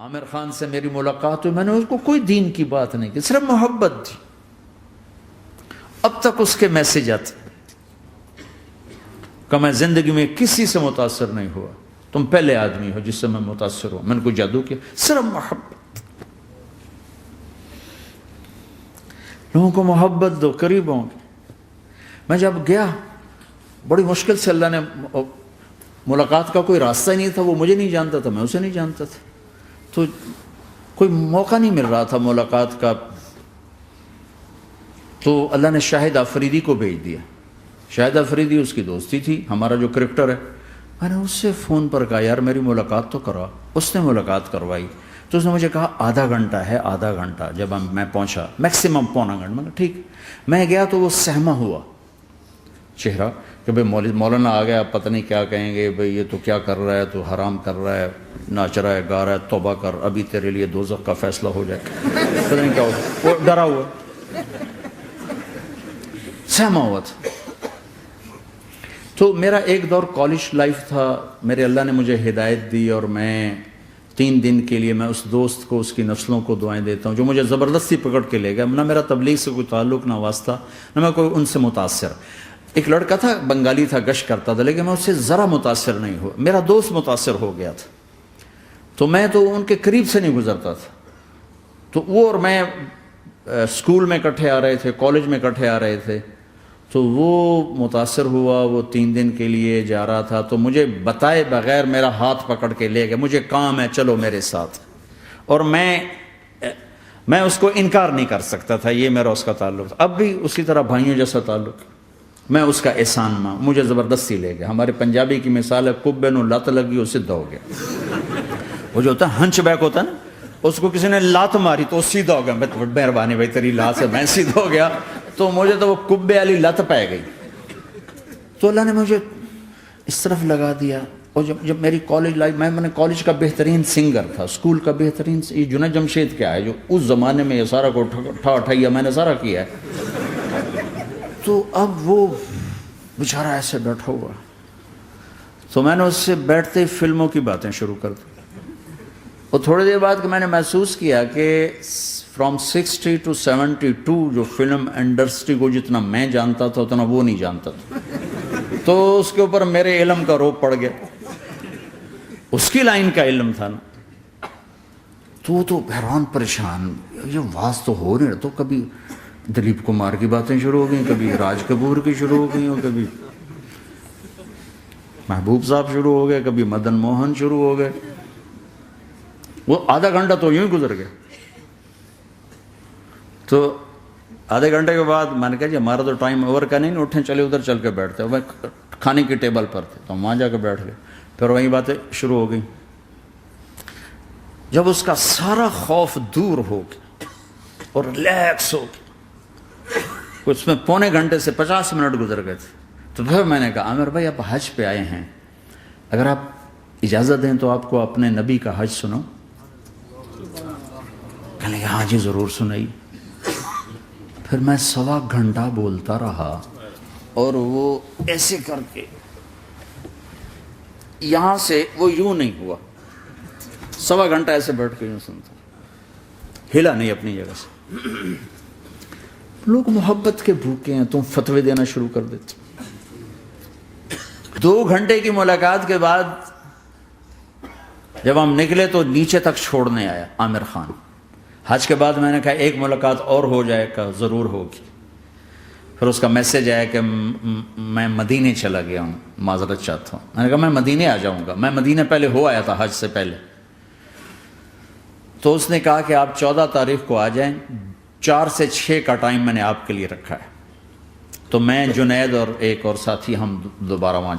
عامر خان سے میری ملاقات ہوئی، میں نے اس کو کوئی دین کی بات نہیں کی، صرف محبت تھی۔ اب تک اس کے میسج آتے کہ میں زندگی میں کسی سے متاثر نہیں ہوا، تم پہلے آدمی ہو جس سے میں متاثر ہوں، میں نے کوئی جادو کیا، صرف محبت۔ لوگوں کو محبت دو، قریب ہوں گے۔ میں جب گیا بڑی مشکل سے اللہ نے، ملاقات کا کوئی راستہ ہی نہیں تھا، وہ مجھے نہیں جانتا تھا، میں اسے نہیں جانتا تھا، تو کوئی موقع نہیں مل رہا تھا ملاقات کا۔ تو اللہ نے شاہد آفریدی کو بھیج دیا۔ شاہد آفریدی اس کی دوستی تھی، ہمارا جو کرکٹر ہے۔ میں نے اس سے فون پر کہا یار میری ملاقات تو کرا، اس نے ملاقات کروائی۔ تو اس نے مجھے کہا آدھا گھنٹہ ہے، آدھا گھنٹہ۔ جب میں پہنچا میکسیمم پونا گھنٹہ، میں نے کہا ٹھیک۔ میں گیا تو وہ سہما ہوا چہرہ کہ بھئی مولانا آ گیا، پتہ نہیں کیا کہیں گے، بھئی یہ تو کیا کر رہا ہے، تو حرام کر رہا ہے، ناچ رہا ہے، گا رہا ہے، توبہ کر، ابھی تیرے لیے دوزخ کا فیصلہ ہو جائے، پتہ نہیں کیا ہوگا۔ وہ ڈرا ہوا سہما ہوا تھا۔ تو میرا ایک دور کالج لائف تھا، میرے اللہ نے مجھے ہدایت دی، اور میں 3 دن کے لیے میں اس دوست کو، اس کی نسلوں کو دعائیں دیتا ہوں جو مجھے زبردستی پکڑ کے لے گیا۔ نہ میرا تبلیغ سے کوئی تعلق، نہ واسطہ، نہ میں کوئی ان سے متاثر۔ ایک لڑکا تھا، بنگالی تھا، گشت کرتا تھا، لیکن میں اس سے ذرا متاثر نہیں ہوا۔ میرا دوست متاثر ہو گیا تھا، تو میں تو ان کے قریب سے نہیں گزرتا تھا۔ تو وہ اور میں اسکول میں اکٹھے آ رہے تھے، کالج میں اکٹھے آ رہے تھے۔ تو وہ متاثر ہوا، وہ 3 دن کے لیے جا رہا تھا، تو مجھے بتائے بغیر میرا ہاتھ پکڑ کے لے گیا، مجھے کام ہے چلو میرے ساتھ۔ اور میں اس کو انکار نہیں کر سکتا تھا، یہ میرا اس کا تعلق تھا۔ اب بھی اسی طرح بھائیوں جیسا تعلق، میں اس کا احسان ماں، مجھے زبردستی لے گیا۔ ہمارے پنجابی کی مثال ہے، کبے نو لت لگی وہ سیدھا ہو گیا۔ وہ جو ہوتا ہے ہنچ بیک ہوتا ہے نا، اس کو کسی نے لات ماری تو وہ سیدھا ہو گیا۔ مہربانی بھائی تیری لات سے میں سیدھا ہو گیا، تو مجھے تو وہ کبے والی لت پہ گئی۔ تو اللہ نے مجھے اس طرف لگا دیا۔ اور جب میری کالج لائف، میں نے کالج کا بہترین سنگر تھا، اسکول کا بہترین، یہ جنید جمشید کیا ہے جو اس زمانے میں یہ سارا کو ٹھا میں نے سارا کیا ہے۔ تو اب وہ بیچارہ ایسے بیٹھا ہوا، تو میں نے اس سے بیٹھتے ہی فلموں کی باتیں شروع کر دی۔ اور تھوڑی دیر بعد کہ میں نے محسوس کیا کہ فرام 60 to 72 جو فلم انڈسٹری کو جتنا میں جانتا تھا اتنا وہ نہیں جانتا تھا۔ تو اس کے اوپر میرے علم کا روپ پڑ گیا، اس کی لائن کا علم تھا نا۔ تو حیران پریشان، یہ واز تو ہو نہیں، تو کبھی دلیپ کمار کی باتیں شروع ہو گئیں، کبھی راج کپور کی شروع ہو گئیں، اور کبھی محبوب صاحب شروع ہو گئے، کبھی مدن موہن شروع ہو گئے۔ وہ آدھا گھنٹہ تو یوں ہی گزر گیا۔ تو آدھے گھنٹے کے بعد میں نے کہا جی ہمارا تو ٹائم اوور کا نہیں، اٹھیں چلے ادھر چل کے بیٹھتے ہیں۔ وہ کھانے کی ٹیبل پر تھے تو ہم وہاں جا کے بیٹھ گئے، پھر وہیں باتیں شروع ہو گئیں۔ جب اس کا سارا خوف دور ہو گیا اور ریلیکس ہو گیا، اس میں پونے گھنٹے سے 50 منٹ گزر گئے تھے، تو پھر میں نے کہا عامر بھائی آپ حج پہ آئے ہیں، اگر آپ اجازت دیں تو آپ کو اپنے نبی کا حج سنو۔ کہنے لگے ہاں جی ضرور سنائی۔ پھر میں 1.25 گھنٹہ بولتا رہا، اور وہ ایسے کر کے یہاں سے وہ یوں نہیں ہوا، 1.25 گھنٹہ ایسے بیٹھ کے یوں سنتا، ہلا نہیں اپنی جگہ سے۔ لوگ محبت کے بھوکے ہیں، تم فتوے دینا شروع کر دیتے۔ 2 گھنٹے کی ملاقات کے بعد جب ہم نکلے تو نیچے تک چھوڑنے آیا عامر خان۔ حج کے بعد میں نے کہا ایک ملاقات اور ہو جائے گا، ضرور ہوگی۔ پھر اس کا میسج آیا کہ میں مدینے چلا گیا ہوں، معذرت چاہتا ہوں۔ میں نے کہا میں مدینے آ جاؤں گا، میں مدینے پہلے ہو آیا تھا حج سے پہلے۔ تو اس نے کہا کہ آپ 14 تاریخ کو آ جائیں، 4 سے 6 کا ٹائم میں نے آپ کے لیے رکھا ہے۔ تو میں، جنید اور ایک اور ساتھی، ہم دوبارہ وہاں